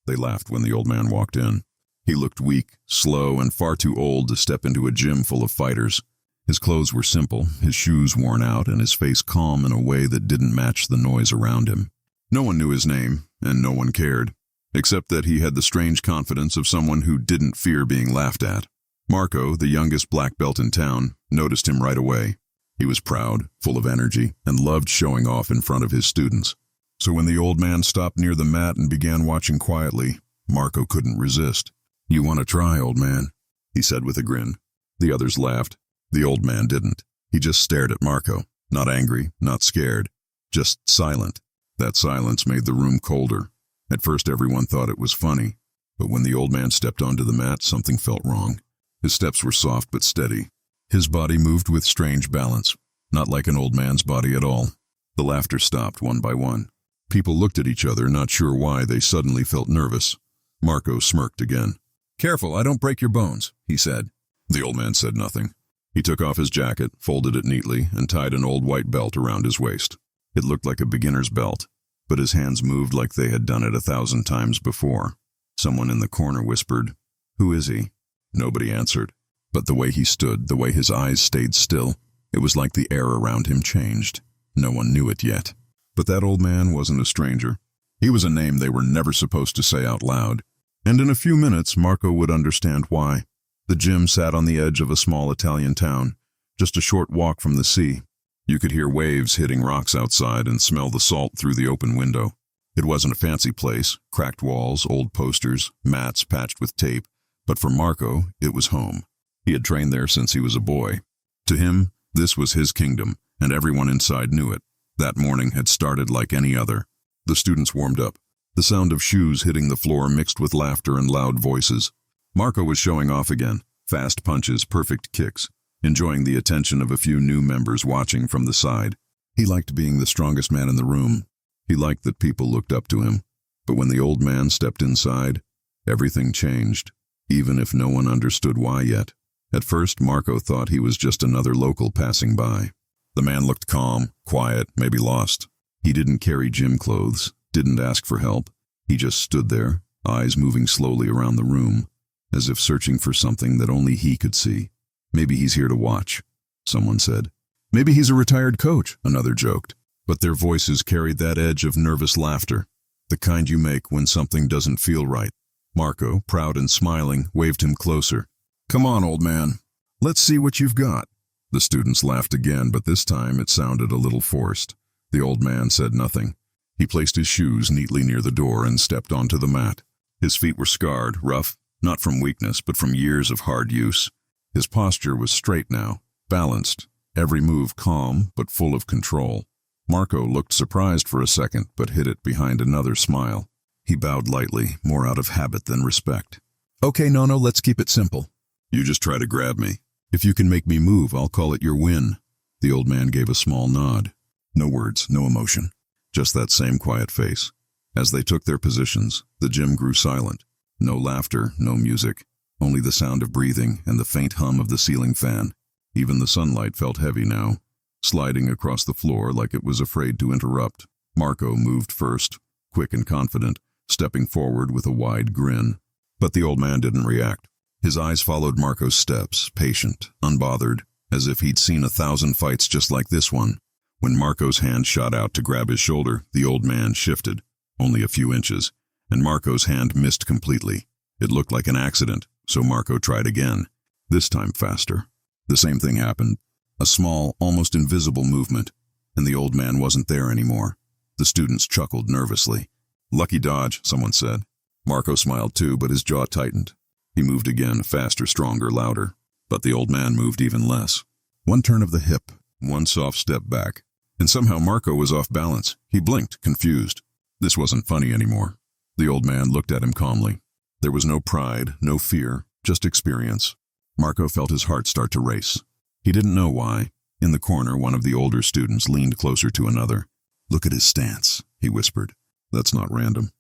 They laughed when the old man walked in. He looked weak, slow, and far too old to step into a gym full of fighters. His clothes were simple, his shoes worn out, and his face calm in a way that didn't match the noise around him. No one knew his name, and no one cared, except that he had the strange confidence of someone who didn't fear being laughed at. Marco, the youngest black belt in town, noticed him right away. He was proud, full of energy, and loved showing off in front of his students. So when the old man stopped near the mat and began watching quietly, Marco couldn't resist. "You want to try, old man?" he said with a grin. The others laughed. The old man didn't. He just stared at Marco, not angry, not scared, just silent. That silence made the room colder. At first everyone thought it was funny, but when the old man stepped onto the mat, something felt wrong. His steps were soft but steady. His body moved with strange balance, not like an old man's body at all. The laughter stopped one by one. People looked at each other, not sure why they suddenly felt nervous. Marco smirked again. "Careful, I don't break your bones," he said. The old man said nothing. He took off his jacket, folded it neatly, and tied an old white belt around his waist. It looked like a beginner's belt, but his hands moved like they had done it 1,000 times before. Someone in the corner whispered, "Who is he?" Nobody answered, but the way he stood, the way his eyes stayed still, it was like the air around him changed. No one knew it yet. But that old man wasn't a stranger. He was a name they were never supposed to say out loud. And in a few minutes, Marco would understand why. The gym sat on the edge of a small Italian town, just a short walk from the sea. You could hear waves hitting rocks outside and smell the salt through the open window. It wasn't a fancy place, cracked walls, old posters, mats patched with tape, but for Marco, it was home. He had trained there since he was a boy. To him, this was his kingdom, and everyone inside knew it. That morning had started like any other. The students warmed up. The sound of shoes hitting the floor mixed with laughter and loud voices. Marco was showing off again, fast punches, perfect kicks, enjoying the attention of a few new members watching from the side. He liked being the strongest man in the room. He liked that people looked up to him. But when the old man stepped inside, everything changed, even if no one understood why yet. At first, Marco thought he was just another local passing by. The man looked calm, quiet, maybe lost. He didn't carry gym clothes, didn't ask for help. He just stood there, eyes moving slowly around the room, as if searching for something that only he could see. "Maybe he's here to watch," someone said. "Maybe he's a retired coach," another joked. But their voices carried that edge of nervous laughter, the kind you make when something doesn't feel right. Marco, proud and smiling, waved him closer. "Come on, old man. Let's see what you've got." The students laughed again, but this time it sounded a little forced. The old man said nothing. He placed his shoes neatly near the door and stepped onto the mat. His feet were scarred, rough, not from weakness, but from years of hard use. His posture was straight now, balanced, every move calm, but full of control. Marco looked surprised for a second, but hid it behind another smile. He bowed lightly, more out of habit than respect. "Okay, Nono, let's keep it simple. You just try to grab me. If you can make me move, I'll call it your win." The old man gave a small nod. No words, no emotion, just that same quiet face. As they took their positions, the gym grew silent. No laughter, no music, only the sound of breathing and the faint hum of the ceiling fan. Even the sunlight felt heavy now, sliding across the floor like it was afraid to interrupt. Marco moved first, quick and confident, stepping forward with a wide grin. But the old man didn't react. His eyes followed Marco's steps, patient, unbothered, as if he'd seen 1,000 fights just like this one. When Marco's hand shot out to grab his shoulder, the old man shifted, only a few inches, and Marco's hand missed completely. It looked like an accident, so Marco tried again, this time faster. The same thing happened, a small, almost invisible movement, and the old man wasn't there anymore. The students chuckled nervously. "Lucky dodge," someone said. Marco smiled too, but his jaw tightened. He moved again, faster, stronger, louder. But the old man moved even less. One turn of the hip, one soft step back. And somehow Marco was off balance. He blinked, confused. This wasn't funny anymore. The old man looked at him calmly. There was no pride, no fear, just experience. Marco felt his heart start to race. He didn't know why. In the corner, one of the older students leaned closer to another. "Look at his stance," he whispered. "That's not random."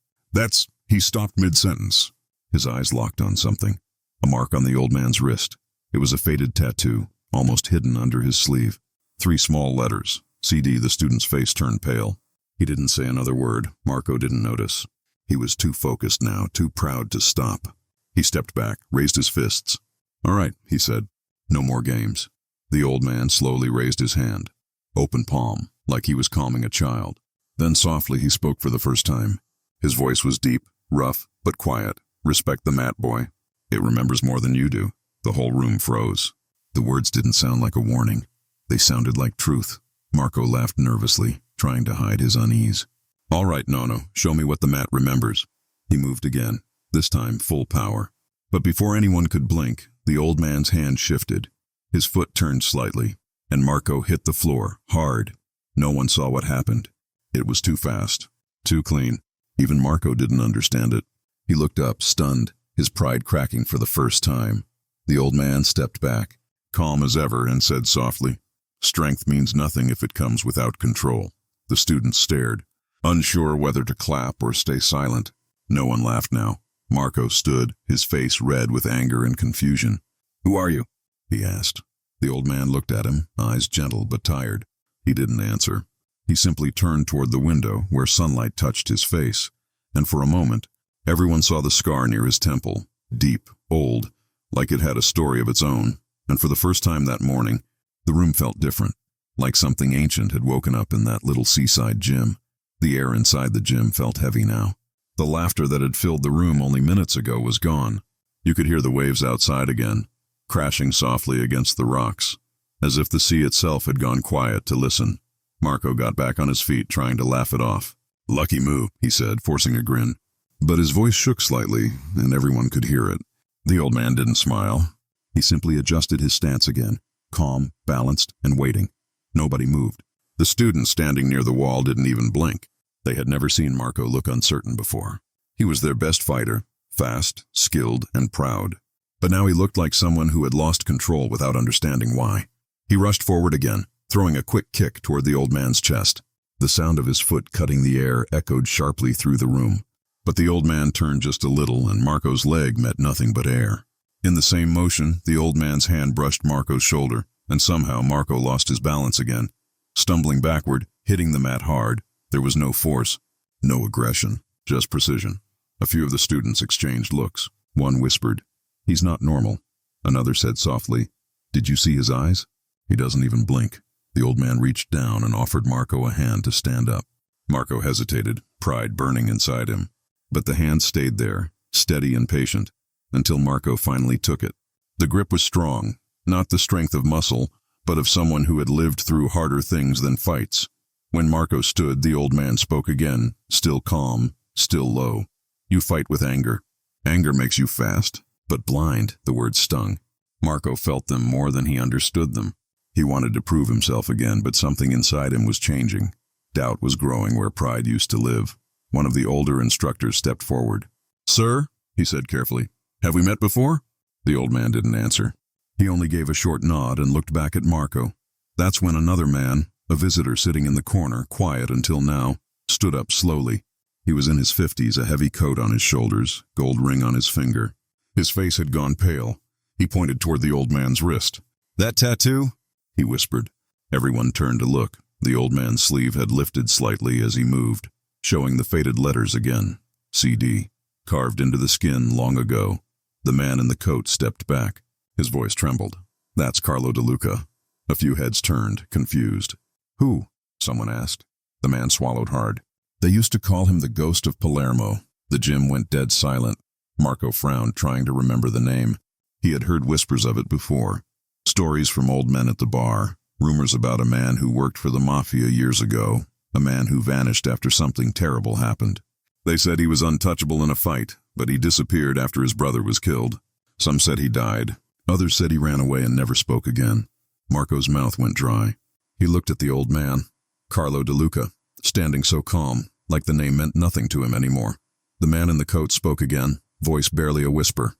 He stopped mid-sentence. His eyes locked on something. A mark on the old man's wrist. It was a faded tattoo, almost hidden under his sleeve. 3 small letters. CD. The student's face turned pale. He didn't say another word. Marco didn't notice. He was too focused now, too proud to stop. He stepped back, raised his fists. "All right," he said. "No more games." The old man slowly raised his hand, open palm, like he was calming a child. Then softly he spoke for the first time. His voice was deep, rough, but quiet. "Respect the mat, boy. It remembers more than you do." The whole room froze. The words didn't sound like a warning. They sounded like truth. Marco laughed nervously, trying to hide his unease. "All right, Nono, show me what the mat remembers." He moved again, this time full power. But before anyone could blink, the old man's hand shifted. His foot turned slightly, and Marco hit the floor, hard. No one saw what happened. It was too fast, too clean. Even Marco didn't understand it. He looked up, stunned, his pride cracking for the first time. The old man stepped back, calm as ever, and said softly, "Strength means nothing if it comes without control." The students stared, unsure whether to clap or stay silent. No one laughed now. Marco stood, his face red with anger and confusion. "Who are you?" he asked. The old man looked at him, eyes gentle but tired. He didn't answer. He simply turned toward the window where sunlight touched his face, and for a moment, everyone saw the scar near his temple, deep, old, like it had a story of its own, and for the first time that morning, the room felt different, like something ancient had woken up in that little seaside gym. The air inside the gym felt heavy now. The laughter that had filled the room only minutes ago was gone. You could hear the waves outside again, crashing softly against the rocks, as if the sea itself had gone quiet to listen. Marco got back on his feet, trying to laugh it off. "Lucky move," he said, forcing a grin. But his voice shook slightly, and everyone could hear it. The old man didn't smile. He simply adjusted his stance again, calm, balanced, and waiting. Nobody moved. The students standing near the wall didn't even blink. They had never seen Marco look uncertain before. He was their best fighter, fast, skilled, and proud. But now he looked like someone who had lost control without understanding why. He rushed forward again, throwing a quick kick toward the old man's chest. The sound of his foot cutting the air echoed sharply through the room. But the old man turned just a little, and Marco's leg met nothing but air. In the same motion, the old man's hand brushed Marco's shoulder, and somehow Marco lost his balance again. Stumbling backward, hitting the mat hard, there was no force, no aggression, just precision. A few of the students exchanged looks. One whispered, "He's not normal." Another said softly, "Did you see his eyes? He doesn't even blink." The old man reached down and offered Marco a hand to stand up. Marco hesitated, pride burning inside him. But the hand stayed there, steady and patient, until Marco finally took it. The grip was strong, not the strength of muscle, but of someone who had lived through harder things than fights. When Marco stood, the old man spoke again, still calm, still low. "You fight with anger. Anger makes you fast, but blind," the words stung. Marco felt them more than he understood them. He wanted to prove himself again, but something inside him was changing. Doubt was growing where pride used to live. One of the older instructors stepped forward. "Sir," he said carefully, "have we met before?" The old man didn't answer. He only gave a short nod and looked back at Marco. That's when another man, a visitor sitting in the corner, quiet until now, stood up slowly. He was in his 50s, a heavy coat on his shoulders, gold ring on his finger. His face had gone pale. He pointed toward the old man's wrist. "That tattoo?" he whispered. Everyone turned to look. The old man's sleeve had lifted slightly as he moved, showing the faded letters again. CD, carved into the skin long ago. The man in the coat stepped back. His voice trembled. "That's Carlo De Luca." A few heads turned, confused. "Who?" someone asked. The man swallowed hard. "They used to call him the Ghost of Palermo." The gym went dead silent. Marco frowned, trying to remember the name. He had heard whispers of it before. Stories from old men at the bar, rumors about a man who worked for the Mafia years ago, a man who vanished after something terrible happened. They said he was untouchable in a fight, but he disappeared after his brother was killed. Some said he died. Others said he ran away and never spoke again. Marco's mouth went dry. He looked at the old man, Carlo De Luca, standing so calm, like the name meant nothing to him anymore. The man in the coat spoke again, voice barely a whisper.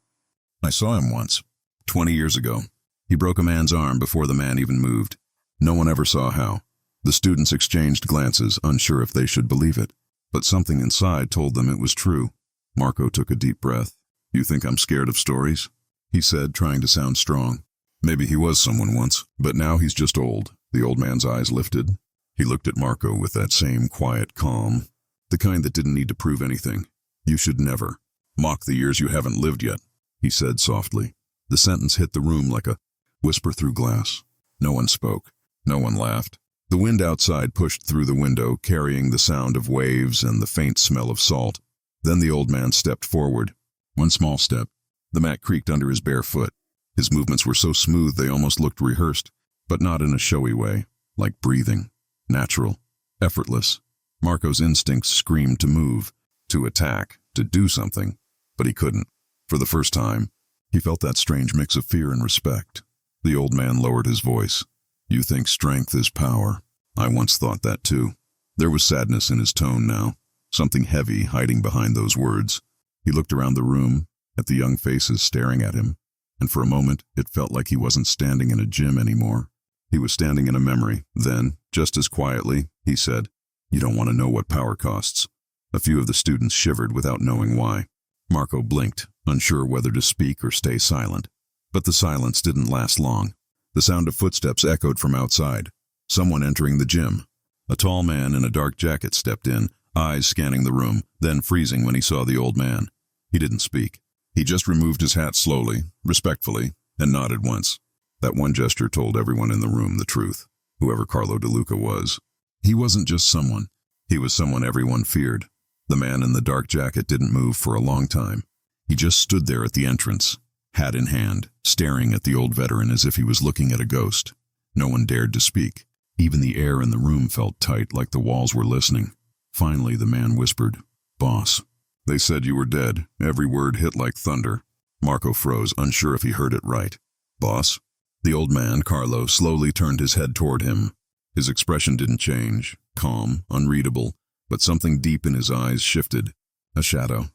"I saw him once, 20 years ago. He broke a man's arm before the man even moved. No one ever saw how." The students exchanged glances, unsure if they should believe it. But something inside told them it was true. Marco took a deep breath. "You think I'm scared of stories?" he said, trying to sound strong. Maybe he was someone once, but now he's just old. The old man's eyes lifted. He looked at Marco with that same quiet calm, the kind that didn't need to prove anything. You should never mock the years you haven't lived yet, he said softly. The sentence hit the room like a whisper through glass. No one spoke. No one laughed. The wind outside pushed through the window, carrying the sound of waves and the faint smell of salt. Then the old man stepped forward. One small step. The mat creaked under his bare foot. His movements were so smooth they almost looked rehearsed, but not in a showy way, like breathing. Natural. Effortless. Marco's instincts screamed to move, to attack, to do something, but he couldn't. For the first time, he felt that strange mix of fear and respect. The old man lowered his voice. You think strength is power. I once thought that too. There was sadness in his tone now, something heavy hiding behind those words. He looked around the room, at the young faces staring at him, and for a moment it felt like he wasn't standing in a gym anymore. He was standing in a memory. Then, just as quietly, he said, You don't want to know what power costs. A few of the students shivered without knowing why. Marco blinked, unsure whether to speak or stay silent. But the silence didn't last long. The sound of footsteps echoed from outside. Someone entering the gym. A tall man in a dark jacket stepped in, eyes scanning the room, then freezing when he saw the old man. He didn't speak. He just removed his hat slowly, respectfully, and nodded once. That one gesture told everyone in the room the truth, whoever Carlo De Luca was. He wasn't just someone. He was someone everyone feared. The man in the dark jacket didn't move for a long time. He just stood there at the entrance, hat in hand, staring at the old veteran as if he was looking at a ghost. No one dared to speak. Even the air in the room felt tight, like the walls were listening. Finally, the man whispered, Boss. They said you were dead. Every word hit like thunder. Marco froze, unsure if he heard it right. Boss? The old man, Carlo, slowly turned his head toward him. His expression didn't change, calm, unreadable, but something deep in his eyes shifted. A shadow.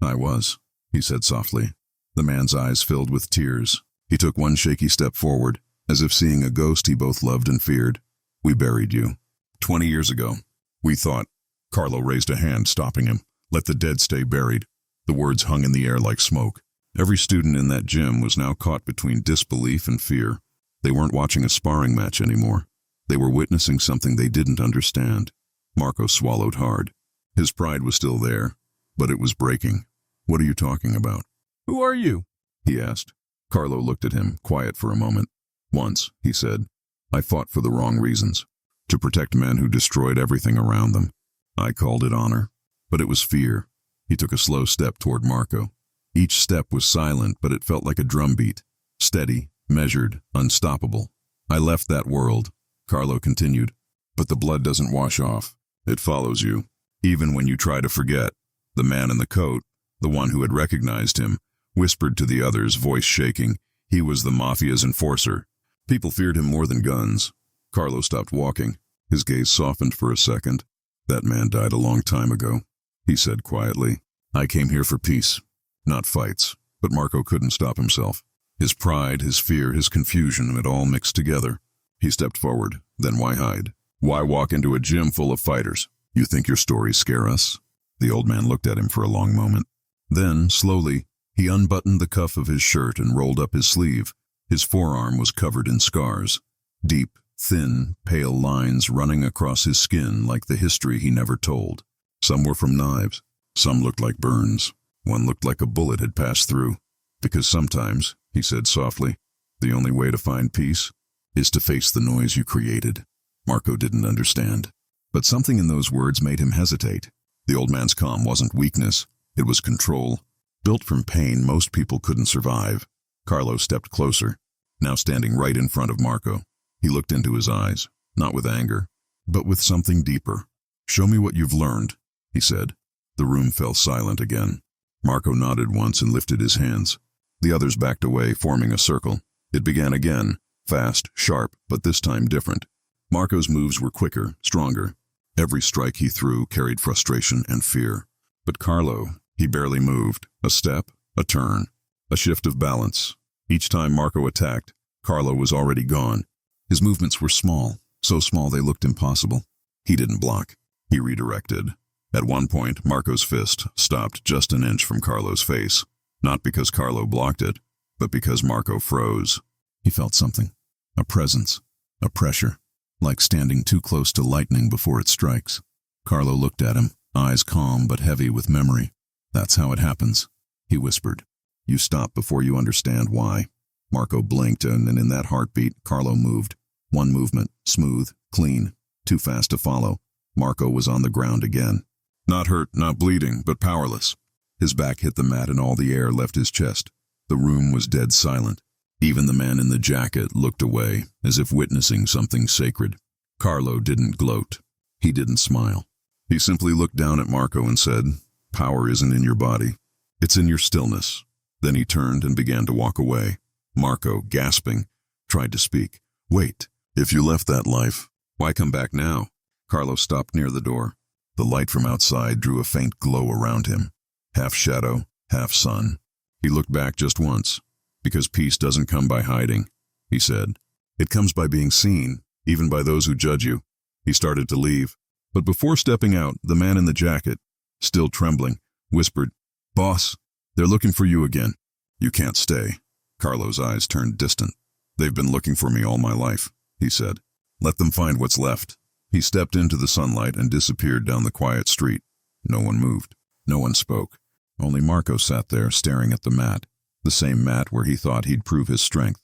I was, he said softly. The man's eyes filled with tears. He took one shaky step forward, as if seeing a ghost he both loved and feared. We buried you. 20 years ago. We thought. Carlo raised a hand, stopping him. Let the dead stay buried. The words hung in the air like smoke. Every student in that gym was now caught between disbelief and fear. They weren't watching a sparring match anymore. They were witnessing something they didn't understand. Marco swallowed hard. His pride was still there, but it was breaking. What are you talking about? Who are you? He asked. Carlo looked at him, quiet for a moment. Once, he said, I fought for the wrong reasons. To protect men who destroyed everything around them. I called it honor, but it was fear. He took a slow step toward Marco. Each step was silent, but it felt like a drumbeat. Steady, measured, unstoppable. I left that world, Carlo continued, but the blood doesn't wash off. It follows you, even when you try to forget. The man in the coat, the one who had recognized him, whispered to the others, voice shaking. He was the Mafia's enforcer. People feared him more than guns. Carlo stopped walking. His gaze softened for a second. That man died a long time ago, he said quietly. I came here for peace, not fights. But Marco couldn't stop himself. His pride, his fear, his confusion had all mixed together. He stepped forward. Then why hide? Why walk into a gym full of fighters? You think your stories scare us? The old man looked at him for a long moment. Then, slowly, he unbuttoned the cuff of his shirt and rolled up his sleeve. His forearm was covered in scars. Deep, thin, pale lines running across his skin like the history he never told. Some were from knives. Some looked like burns. One looked like a bullet had passed through. Because sometimes, he said softly, the only way to find peace is to face the noise you created. Marco didn't understand. But something in those words made him hesitate. The old man's calm wasn't weakness. It was control. Built from pain most people couldn't survive. Carlo stepped closer, now standing right in front of Marco. He looked into his eyes, not with anger, but with something deeper. Show me what you've learned, he said. The room fell silent again. Marco nodded once and lifted his hands. The others backed away, forming a circle. It began again, fast, sharp, but this time different. Marco's moves were quicker, stronger. Every strike he threw carried frustration and fear. But Carlo, he barely moved. A step, a turn, a shift of balance. Each time Marco attacked, Carlo was already gone. His movements were small, so small they looked impossible. He didn't block. He redirected. At one point, Marco's fist stopped just an inch from Carlo's face. Not because Carlo blocked it, but because Marco froze. He felt something. A presence. A pressure. Like standing too close to lightning before it strikes. Carlo looked at him, eyes calm but heavy with memory. That's how it happens, he whispered. You stop before you understand why. Marco blinked, and in that heartbeat, Carlo moved. One movement, smooth, clean, too fast to follow. Marco was on the ground again. Not hurt, not bleeding, but powerless. His back hit the mat and all the air left his chest. The room was dead silent. Even the man in the jacket looked away, as if witnessing something sacred. Carlo didn't gloat. He didn't smile. He simply looked down at Marco and said, "Power isn't in your body. It's in your stillness." Then he turned and began to walk away. Marco, gasping, tried to speak. "Wait, if you left that life, why come back now?" Carlo stopped near the door. The light from outside drew a faint glow around him. Half shadow, half sun. He looked back just once. "Because peace doesn't come by hiding," he said. "It comes by being seen, even by those who judge you." He started to leave. But before stepping out, the man in the jacket, still trembling, whispered, "Boss, they're looking for you again." "You can't stay." Carlo's eyes turned distant. "They've been looking for me all my life," he said. "Let them find what's left." He stepped into the sunlight and disappeared down the quiet street. No one moved. No one spoke. Only Marco sat there staring at the mat, the same mat where he thought he'd prove his strength.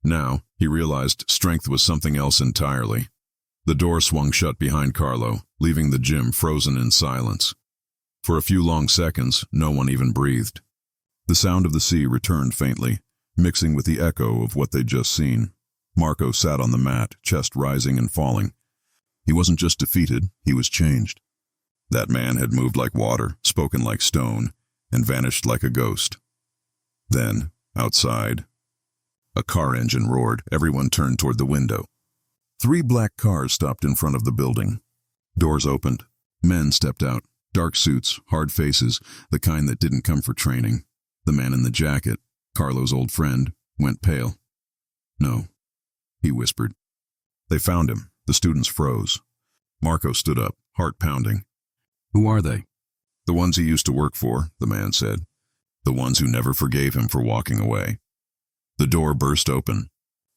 Now, he realized strength was something else entirely. The door swung shut behind Carlo, leaving the gym frozen in silence. For a few long seconds, no one even breathed. The sound of the sea returned faintly, mixing with the echo of what they'd just seen. Marco sat on the mat, chest rising and falling. He wasn't just defeated, he was changed. That man had moved like water, spoken like stone, and vanished like a ghost. Then, outside, a car engine roared. Everyone turned toward the window. 3 black cars stopped in front of the building. Doors opened. Men stepped out. Dark suits, hard faces, the kind that didn't come for training. The man in the jacket, Carlo's old friend, went pale. "No," he whispered. They found him. The students froze. Marco stood up, heart pounding. "Who are they?" "The ones he used to work for," the man said. "The ones who never forgave him for walking away." The door burst open.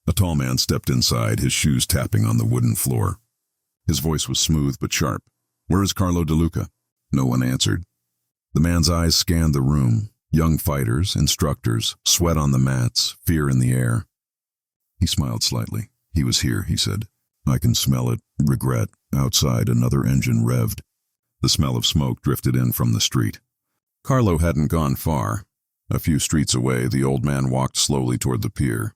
A tall man stepped inside, his shoes tapping on the wooden floor. His voice was smooth but sharp. "Where is Carlo De Luca?" No one answered. The man's eyes scanned the room. Young fighters, instructors, sweat on the mats, fear in the air. He smiled slightly. "He was here," he said. "I can smell it. Regret." Outside, another engine revved. The smell of smoke drifted in from the street. Carlo hadn't gone far. A few streets away, the old man walked slowly toward the pier.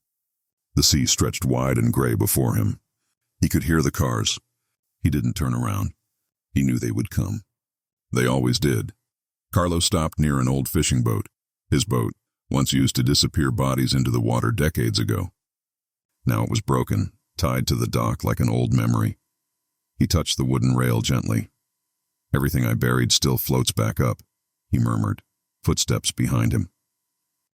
The sea stretched wide and gray before him. He could hear the cars. He didn't turn around. He knew they would come. They always did. Carlo stopped near an old fishing boat. His boat, once used to disappear bodies into the water decades ago. Now it was broken, tied to the dock like an old memory. He touched the wooden rail gently. "Everything I buried still floats back up," he murmured, footsteps behind him.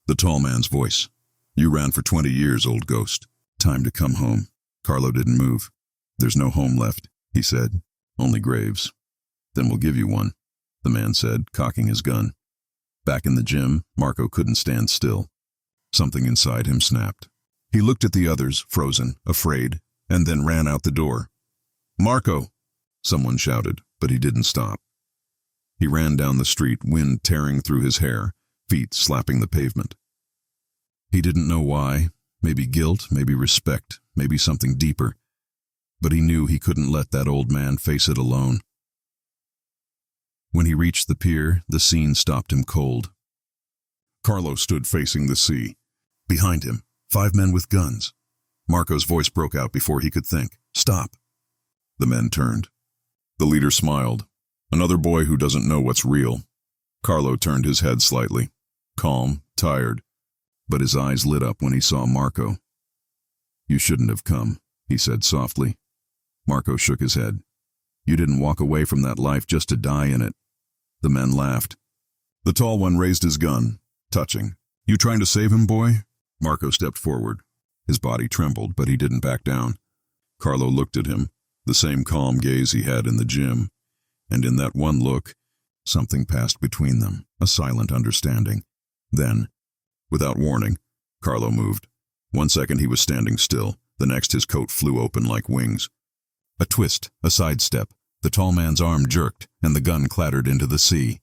The tall man's voice. "You ran for 20 years, old ghost. Time to come home." Carlo didn't move. "There's no home left," he said. "Only graves." "Then we'll give you one," the man said, cocking his gun. Back in the gym, Marco couldn't stand still. Something inside him snapped. He looked at the others, frozen, afraid, and then ran out the door. "Marco!" someone shouted, but he didn't stop. He ran down the street, wind tearing through his hair, feet slapping the pavement. He didn't know why, maybe guilt, maybe respect, maybe something deeper. But he knew he couldn't let that old man face it alone. When he reached the pier, the scene stopped him cold. Carlo stood facing the sea. Behind him, 5 men with guns. Marco's voice broke out before he could think. "Stop!" The men turned. The leader smiled. "Another boy who doesn't know what's real." Carlo turned his head slightly. Calm, tired, but his eyes lit up when he saw Marco. "You shouldn't have come," he said softly. Marco shook his head. "You didn't walk away from that life just to die in it." The men laughed. The tall one raised his gun, touching. "You trying to save him, boy?" Marco stepped forward. His body trembled, but he didn't back down. Carlo looked at him, the same calm gaze he had in the gym. And in that one look, something passed between them, a silent understanding. Then, without warning, Carlo moved. 1 second he was standing still, the next his coat flew open like wings. A twist, a sidestep, the tall man's arm jerked, and the gun clattered into the sea.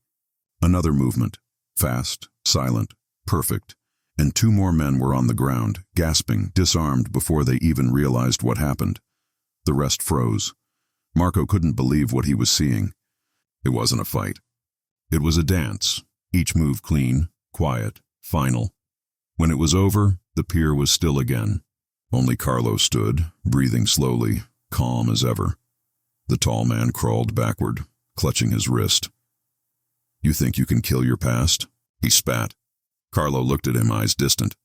Another movement. Fast, silent, perfect. And two more men were on the ground, gasping, disarmed before they even realized what happened. The rest froze. Marco couldn't believe what he was seeing. It wasn't a fight. It was a dance, each move clean, quiet, final. When it was over, the pier was still again. Only Carlo stood, breathing slowly, calm as ever. The tall man crawled backward, clutching his wrist. "You think you can kill your past?" He spat. Carlo looked at him, eyes distant.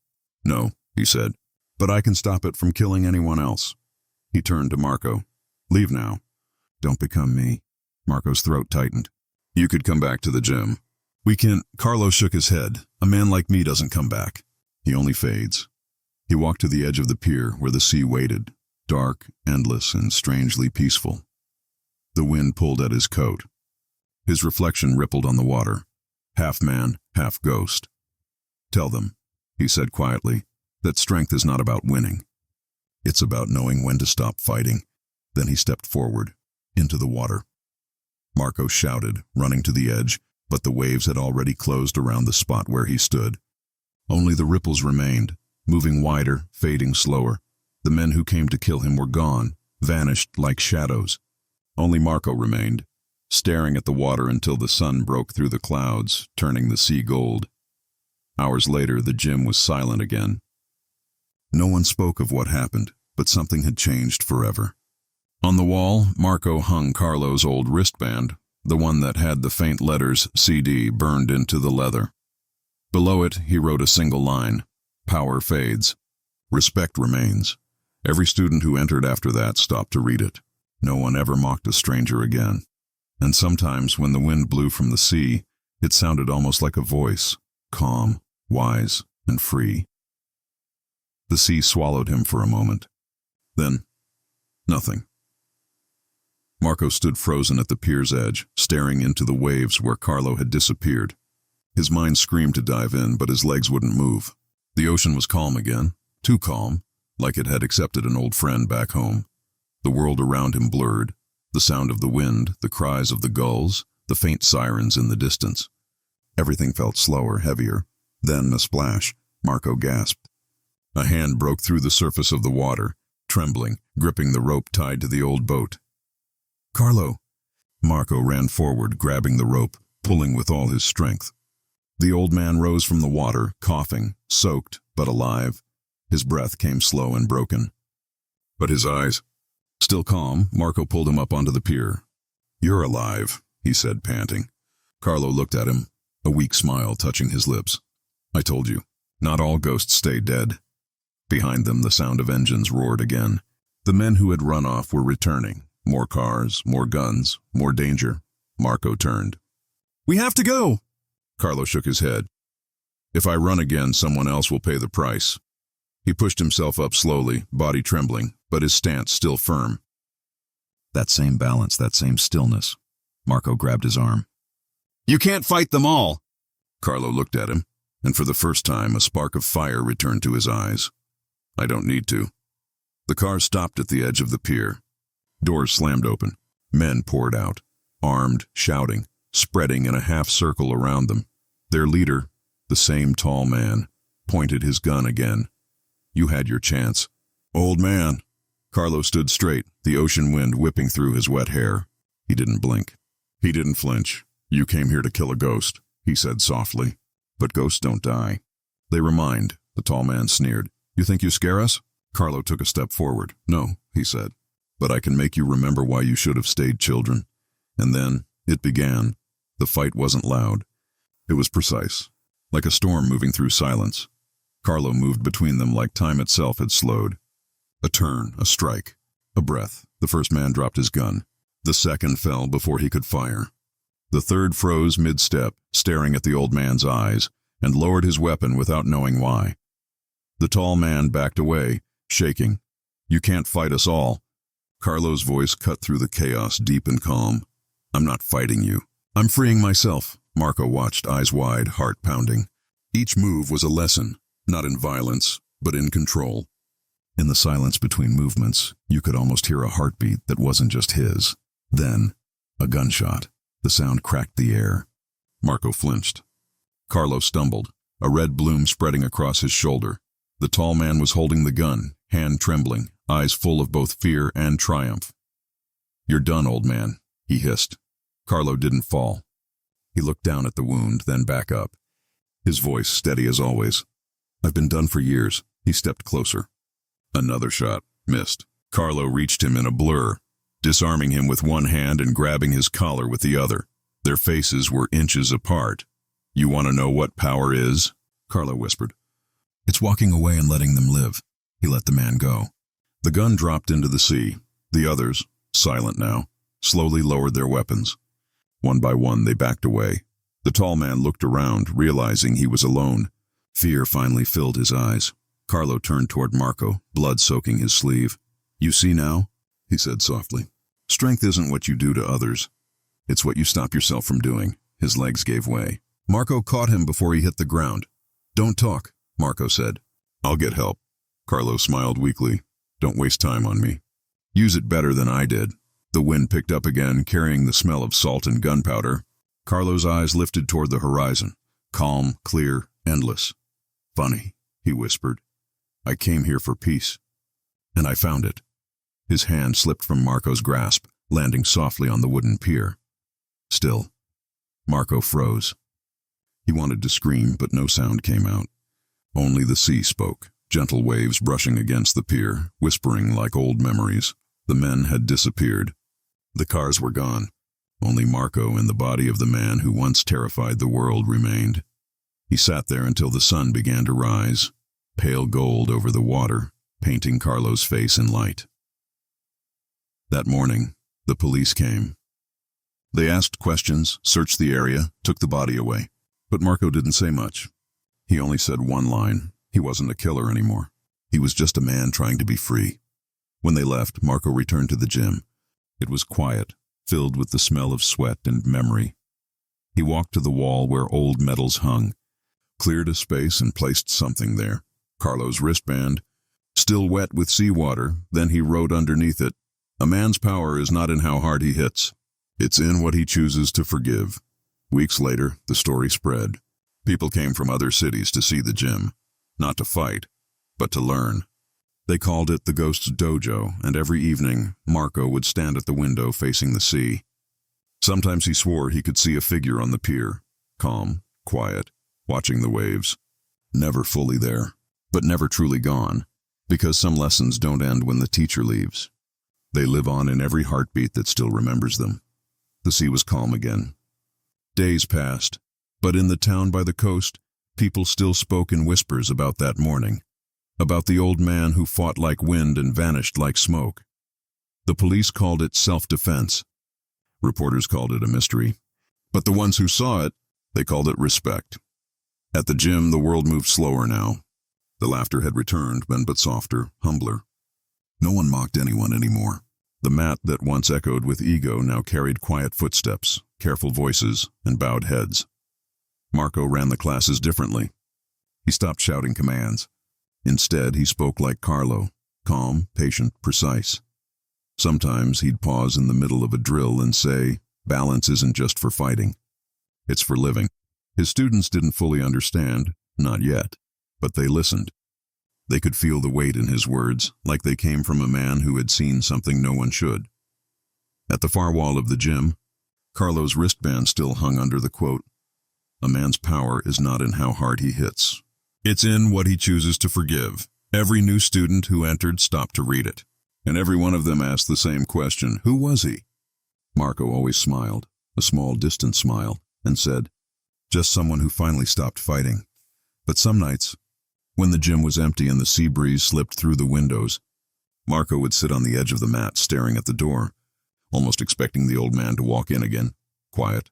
"No," he said, "but I can stop it from killing anyone else." He turned to Marco. "Leave now." "Don't become me." Marco's throat tightened. "You could come back to the gym." "We can—" Carlo shook his head. "A man like me doesn't come back. He only fades." He walked to the edge of the pier where the sea waited, dark, endless, and strangely peaceful. The wind pulled at his coat. His reflection rippled on the water, half man, half ghost. "Tell them," he said quietly, "that strength is not about winning. It's about knowing when to stop fighting." Then he stepped forward, into the water. Marco shouted, running to the edge, but the waves had already closed around the spot where he stood. Only the ripples remained, moving wider, fading slower. The men who came to kill him were gone, vanished like shadows. Only Marco remained, staring at the water until the sun broke through the clouds, turning the sea gold. Hours later, the gym was silent again. No one spoke of what happened, but something had changed forever. On the wall, Marco hung Carlo's old wristband, the one that had the faint letters CD burned into the leather. Below it, he wrote a single line: "Power fades. Respect remains." Every student who entered after that stopped to read it. No one ever mocked a stranger again. And sometimes, when the wind blew from the sea, it sounded almost like a voice, calm, wise, and free. The sea swallowed him for a moment. Then, nothing. Marco stood frozen at the pier's edge, staring into the waves where Carlo had disappeared. His mind screamed to dive in, but his legs wouldn't move. The ocean was calm again, too calm, like it had accepted an old friend back home. The world around him blurred, the sound of the wind, the cries of the gulls, the faint sirens in the distance. Everything felt slower, heavier. Then, a splash. Marco gasped. A hand broke through the surface of the water, trembling, gripping the rope tied to the old boat. "Carlo!" Marco ran forward, grabbing the rope, pulling with all his strength. The old man rose from the water, coughing, soaked, but alive. His breath came slow and broken. But his eyes... Still calm, Marco pulled him up onto the pier. "You're alive," he said, panting. Carlo looked at him, a weak smile touching his lips. "I told you, not all ghosts stay dead." Behind them, the sound of engines roared again. The men who had run off were returning. More cars, more guns, more danger. Marco turned. "We have to go!" Carlo shook his head. "If I run again, someone else will pay the price." He pushed himself up slowly, body trembling, but his stance still firm. That same balance, that same stillness. Marco grabbed his arm. "You can't fight them all!" Carlo looked at him, and for the first time a spark of fire returned to his eyes. "I don't need to." The car stopped at the edge of the pier. Doors slammed open. Men poured out, armed, shouting, spreading in a half circle around them. Their leader, the same tall man, pointed his gun again. "You had your chance." "Old man." Carlo stood straight, the ocean wind whipping through his wet hair. He didn't blink. He didn't flinch. "You came here to kill a ghost," he said softly. "But ghosts don't die." "They remind," the tall man sneered. "You think you scare us?" Carlo took a step forward. "No," he said. "But I can make you remember why you should have stayed children." And then, it began. The fight wasn't loud. It was precise, like a storm moving through silence. Carlo moved between them like time itself had slowed. A turn, a strike, a breath. The first man dropped his gun. The second fell before he could fire. The third froze mid-step, staring at the old man's eyes, and lowered his weapon without knowing why. The tall man backed away, shaking. "You can't fight us all." Carlo's voice cut through the chaos, deep and calm. "I'm not fighting you. I'm freeing myself." Marco watched, eyes wide, heart pounding. Each move was a lesson, not in violence, but in control. In the silence between movements, you could almost hear a heartbeat that wasn't just his. Then, a gunshot. The sound cracked the air. Marco flinched. Carlo stumbled, a red bloom spreading across his shoulder. The tall man was holding the gun, hand trembling, eyes full of both fear and triumph. "You're done, old man," he hissed. Carlo didn't fall. He looked down at the wound, then back up, his voice steady as always. "I've been done for years." He stepped closer. Another shot, missed. Carlo reached him in a blur, disarming him with one hand and grabbing his collar with the other. Their faces were inches apart. "You want to know what power is?" Carlo whispered. "It's walking away and letting them live." He let the man go. The gun dropped into the sea. The others, silent now, slowly lowered their weapons. One by one they backed away. The tall man looked around, realizing he was alone. Fear finally filled his eyes. Carlo turned toward Marco, blood soaking his sleeve. "You see now?" he said softly. "Strength isn't what you do to others. It's what you stop yourself from doing." His legs gave way. Marco caught him before he hit the ground. "Don't talk," Marco said. "I'll get help." Carlo smiled weakly. "Don't waste time on me. Use it better than I did." The wind picked up again, carrying the smell of salt and gunpowder. Carlo's eyes lifted toward the horizon, calm, clear, endless. "Funny," he whispered. "I came here for peace. And I found it." His hand slipped from Marco's grasp, landing softly on the wooden pier. Still, Marco froze. He wanted to scream, but no sound came out. Only the sea spoke, gentle waves brushing against the pier, whispering like old memories. The men had disappeared. The cars were gone. Only Marco and the body of the man who once terrified the world remained. He sat there until the sun began to rise, pale gold over the water, painting Carlo's face in light. That morning, the police came. They asked questions, searched the area, took the body away. But Marco didn't say much. He only said one line. He wasn't a killer anymore. He was just a man trying to be free. When they left, Marco returned to the gym. It was quiet, filled with the smell of sweat and memory. He walked to the wall where old medals hung, cleared a space and placed something there. Carlo's wristband, still wet with seawater. Then he wrote underneath it, "A man's power is not in how hard he hits. It's in what he chooses to forgive." Weeks later, the story spread. People came from other cities to see the gym, not to fight, but to learn. They called it the Ghost's Dojo, and every evening, Marco would stand at the window facing the sea. Sometimes he swore he could see a figure on the pier, calm, quiet, watching the waves. Never fully there, but never truly gone, because some lessons don't end when the teacher leaves. They live on in every heartbeat that still remembers them. The sea was calm again. Days passed, but in the town by the coast, people still spoke in whispers about that morning, about the old man who fought like wind and vanished like smoke. The police called it self-defense. Reporters called it a mystery. But the ones who saw it, they called it respect. At the gym, the world moved slower now. The laughter had returned, but softer, humbler. No one mocked anyone anymore. The mat that once echoed with ego now carried quiet footsteps, careful voices, and bowed heads. Marco ran the classes differently. He stopped shouting commands. Instead, he spoke like Carlo, calm, patient, precise. Sometimes he'd pause in the middle of a drill and say, "Balance isn't just for fighting. It's for living." His students didn't fully understand, not yet, but they listened. They could feel the weight in his words, like they came from a man who had seen something no one should. At the far wall of the gym, Carlo's wristband still hung under the quote, "A man's power is not in how hard he hits. It's in what he chooses to forgive." Every new student who entered stopped to read it, and every one of them asked the same question, "Who was he?" Marco always smiled, a small, distant smile, and said, "Just someone who finally stopped fighting." But some nights, when the gym was empty and the sea breeze slipped through the windows, Marco would sit on the edge of the mat staring at the door, almost expecting the old man to walk in again, quiet,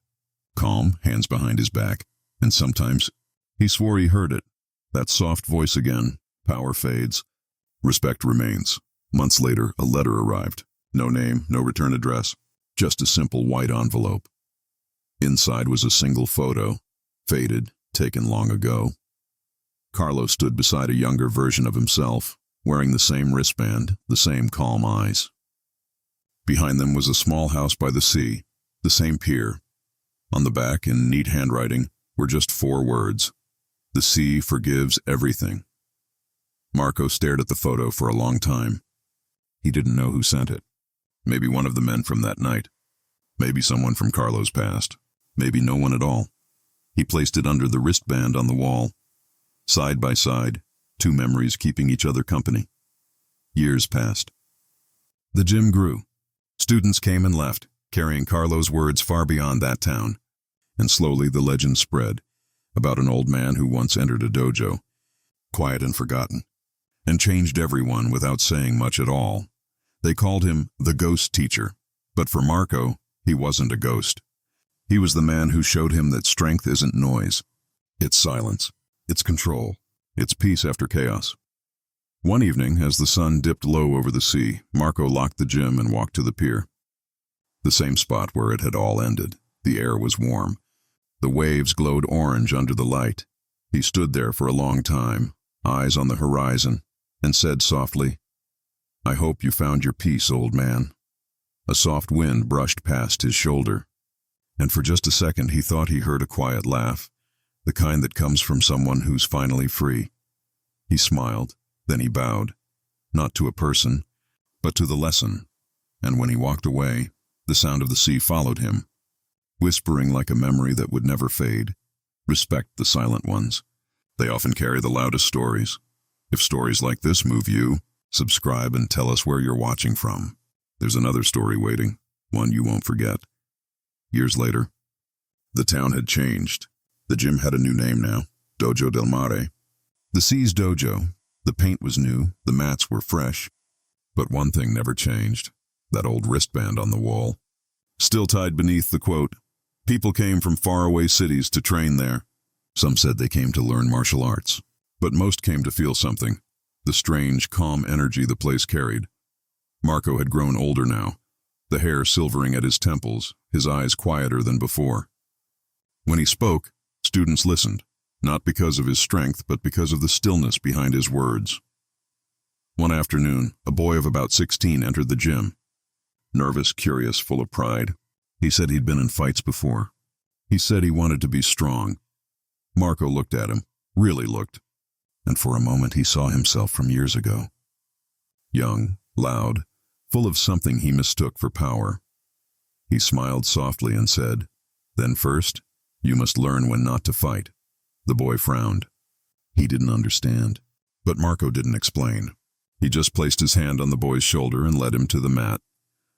calm, hands behind his back, and sometimes he swore he heard it, that soft voice again. Power fades. Respect remains. Months later, a letter arrived. No name, no return address, just a simple white envelope. Inside was a single photo, faded, taken long ago. Carlo stood beside a younger version of himself, wearing the same wristband, the same calm eyes. Behind them was a small house by the sea, the same pier, On the back, in neat handwriting, were just 4 words. The sea forgives everything. Marco stared at the photo for a long time. He didn't know who sent it. Maybe one of the men from that night. Maybe someone from Carlo's past. Maybe no one at all. He placed it under the wristband on the wall. Side by side, 2 memories keeping each other company. Years passed. The gym grew. Students came and left, carrying Carlo's words far beyond that town. And slowly the legend spread, about an old man who once entered a dojo, quiet and forgotten, and changed everyone without saying much at all. They called him the ghost teacher, but for Marco, he wasn't a ghost. He was the man who showed him that strength isn't noise. It's silence. It's control. It's peace after chaos. One evening, as the sun dipped low over the sea, Marco locked the gym and walked to the pier. The same spot where it had all ended. The air was warm. The waves glowed orange under the light. He stood there for a long time, eyes on the horizon, and said softly, "I hope you found your peace, old man." A soft wind brushed past his shoulder, and for just a second he thought he heard a quiet laugh, the kind that comes from someone who's finally free. He smiled, then he bowed, not to a person, but to the lesson, and when he walked away, the sound of the sea followed him, whispering like a memory that would never fade. Respect the silent ones. They often carry the loudest stories. If stories like this move you, subscribe and tell us where you're watching from. There's another story waiting, one you won't forget. Years later, the town had changed. The gym had a new name now, Dojo del Mare. The Sea's Dojo. The paint was new, the mats were fresh. But one thing never changed, that old wristband on the wall. Still tied beneath the quote, "People came from faraway cities to train there." Some said they came to learn martial arts, but most came to feel something, the strange, calm energy the place carried. Marco had grown older now, the hair silvering at his temples, his eyes quieter than before. When he spoke, students listened, not because of his strength, but because of the stillness behind his words. One afternoon, a boy of about 16 entered the gym. Nervous, curious, full of pride. He said he'd been in fights before. He said he wanted to be strong. Marco looked at him, really looked, and for a moment he saw himself from years ago. Young, loud, full of something he mistook for power. He smiled softly and said, "Then first, you must learn when not to fight." The boy frowned. He didn't understand, but Marco didn't explain. He just placed his hand on the boy's shoulder and led him to the mat.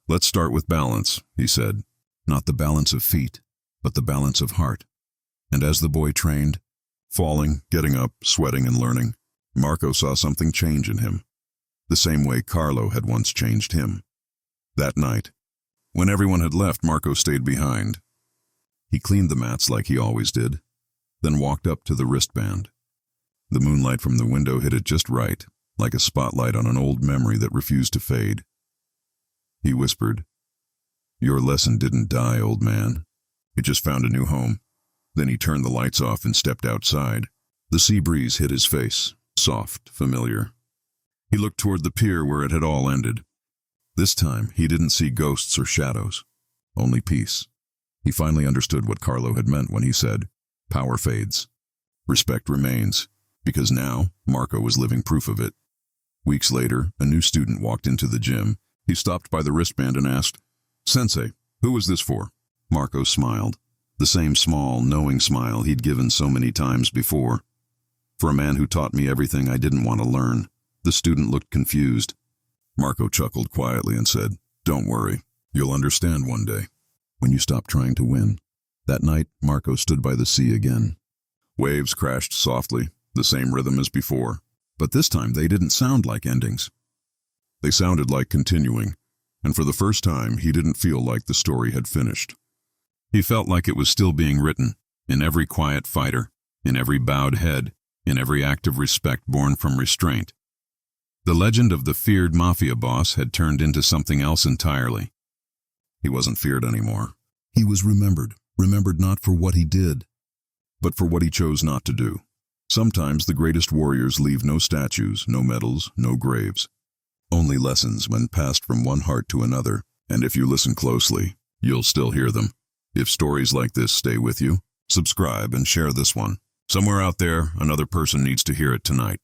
"Let's start with balance," he said. Not the balance of feet, but the balance of heart. And as the boy trained, falling, getting up, sweating and learning, Marco saw something change in him, the same way Carlo had once changed him. That night, when everyone had left, Marco stayed behind. He cleaned the mats like he always did, then walked up to the wristband. The moonlight from the window hit it just right, like a spotlight on an old memory that refused to fade. He whispered, "Your lesson didn't die, old man. It just found a new home." Then he turned the lights off and stepped outside. The sea breeze hit his face, soft, familiar. He looked toward the pier where it had all ended. This time, he didn't see ghosts or shadows, only peace. He finally understood what Carlo had meant when he said, "Power fades. Respect remains," because now Marco was living proof of it. Weeks later, a new student walked into the gym. He stopped by the wristband and asked, "Sensei, who is this for?" Marco smiled, the same small, knowing smile he'd given so many times before. "For a man who taught me everything I didn't want to learn." The student looked confused. Marco chuckled quietly and said, "Don't worry, you'll understand one day, when you stop trying to win." That night, Marco stood by the sea again. Waves crashed softly, the same rhythm as before, but this time they didn't sound like endings. They sounded like continuing, and for the first time he didn't feel like the story had finished. He felt like it was still being written, in every quiet fighter, in every bowed head, in every act of respect born from restraint. The legend of the feared Mafia boss had turned into something else entirely. He wasn't feared anymore. He was remembered not for what he did, but for what he chose not to do. Sometimes the greatest warriors leave no statues, no medals, no graves. Only lessons when passed from one heart to another, and if you listen closely, you'll still hear them. If stories like this stay with you, subscribe and share this one. Somewhere out there, another person needs to hear it tonight.